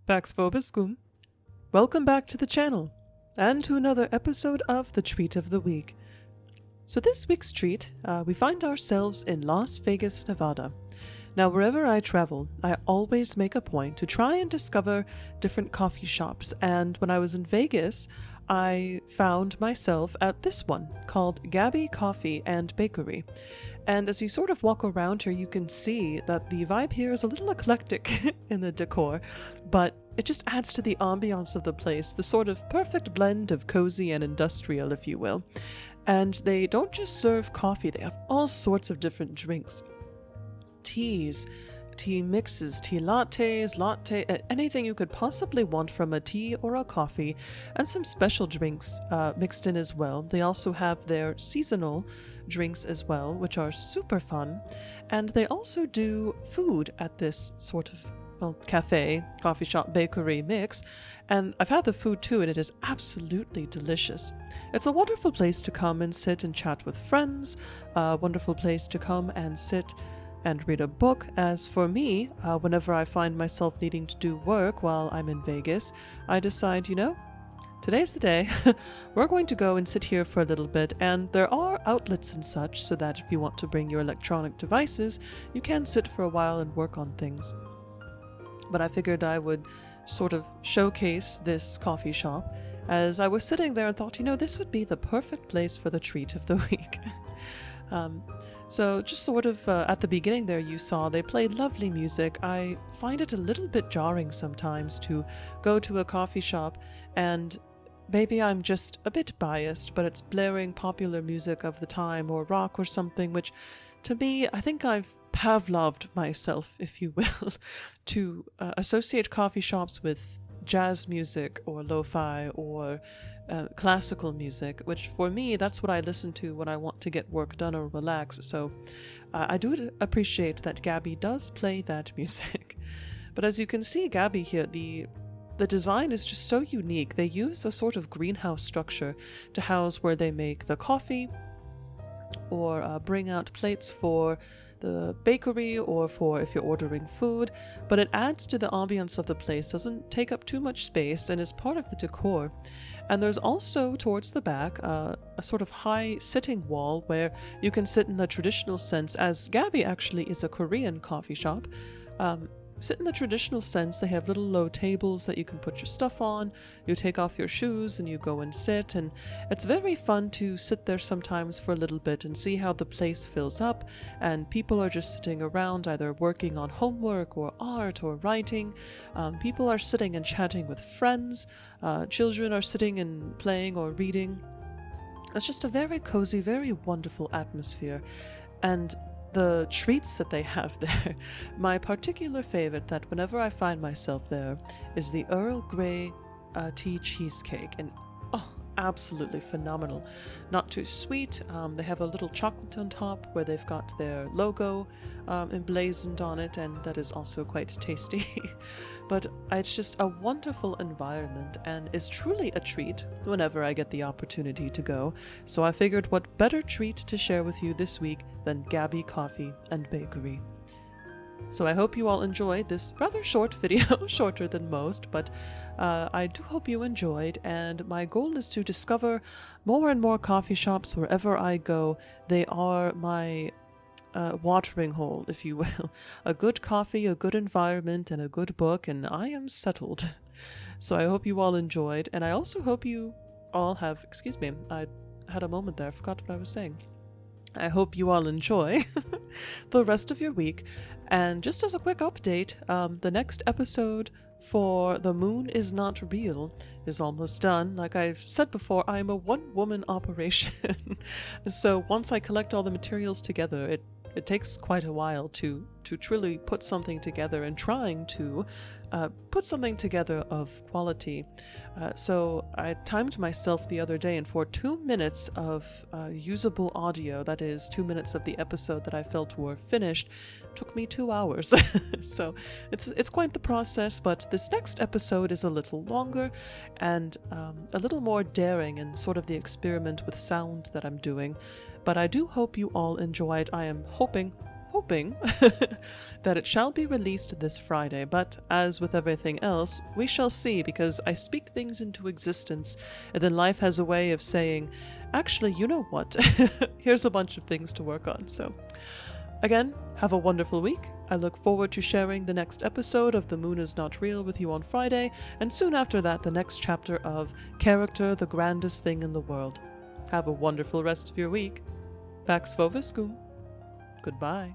Pax vobiscum. Welcome back to the channel, and to another episode of the Treat of the Week. So this week's treat, we find ourselves in Las Vegas, Nevada. Now wherever I travel, I always make a point to try and discover different coffee shops, and when I was in Vegas, I found myself at this one called Gabi Coffee and Bakery. And as you sort of walk around here, you can see that the vibe here is a little eclectic in the decor, but it just adds to the ambiance of the place, the sort of perfect blend of cozy and industrial, if you will. And they don't just serve coffee, they have all sorts of different drinks. Teas, tea mixes, tea latte, anything you could possibly want from a tea or a coffee, and some special drinks mixed in as well. They also have their seasonal drinks as well, which are super fun. And they also do food at this sort of cafe, coffee shop, bakery mix, and I've had the food too, and it is absolutely delicious. It's a wonderful place to come and sit and chat with friends, a wonderful place to come and sit and read a book. As for me, whenever I find myself needing to do work while I'm in Vegas, I decide, today's the day. We're going to go and sit here for a little bit, and there are outlets and such so that if you want to bring your electronic devices, you can sit for a while and work on things. But I figured I would sort of showcase this coffee shop as I was sitting there and thought, this would be the perfect place for the treat of the week. So just sort of at the beginning there, you saw they played lovely music. I find it a little bit jarring sometimes to go to a coffee shop and maybe I'm just a bit biased, but it's blaring popular music of the time or rock or something, which to me, I think I've Pavloved myself, if you will, to associate coffee shops with jazz music or lo-fi or classical music, which for me, that's what I listen to when I want to get work done or relax. So I do appreciate that Gabi does play that music. But as you can see, Gabi here, the design is just so unique. They use a sort of greenhouse structure to house where they make the coffee or bring out plates for the bakery or for if you're ordering food, but it adds to the ambience of the place, doesn't take up too much space, and is part of the decor. And there's also towards the back a sort of high sitting wall where you can sit in the traditional sense, as Gabi actually is a Korean coffee shop. Sit in the traditional sense. They have little low tables that you can put your stuff on. You take off your shoes and you go and sit, and it's very fun to sit there sometimes for a little bit and see how the place fills up, and people are just sitting around either working on homework or art or writing. People are sitting and chatting with friends. Children are sitting and playing or reading. It's just a very cozy, very wonderful atmosphere. And the treats that they have there, my particular favorite that whenever I find myself there is the Earl Grey tea cheesecake, and absolutely phenomenal. Not too sweet. They have a little chocolate on top where they've got their logo emblazoned on it, and that is also quite tasty. But it's just a wonderful environment and is truly a treat whenever I get the opportunity to go. So I figured what better treat to share with you this week than Gabi Coffee and Bakery. So I hope you all enjoyed this rather short video, shorter than most, but I do hope you enjoyed, and my goal is to discover more and more coffee shops wherever I go. They are my watering hole, if you will. A good coffee, a good environment, and a good book, and I am settled. So I hope you all enjoyed, and I also hope you all have, excuse me, I had a moment there, I forgot what I was saying. I hope you all enjoy the rest of your week. And just as a quick update, the next episode for The Moon Is Not Real is almost done. Like I've said before, I'm a one-woman operation. So once I collect all the materials together, it takes quite a while to truly put something together, and trying to put something together of quality. So I timed myself the other day, and for 2 minutes of usable audio, that is 2 minutes of the episode that I felt were finished, took me 2 hours. So it's quite the process, but this next episode is a little longer and a little more daring in sort of the experiment with sound that I'm doing. But I do hope you all enjoy it. I am hoping that it shall be released this Friday, but as with everything else, we shall see, because I speak things into existence and then life has a way of saying, actually, you know what, here's a bunch of things to work on. So again, have a wonderful week. I look forward to sharing the next episode of The Moon Is Not Real with you on Friday, and soon after that the next chapter of Character, the Grandest Thing in the World. Have a wonderful rest of your week. Pax vobiscum. Goodbye.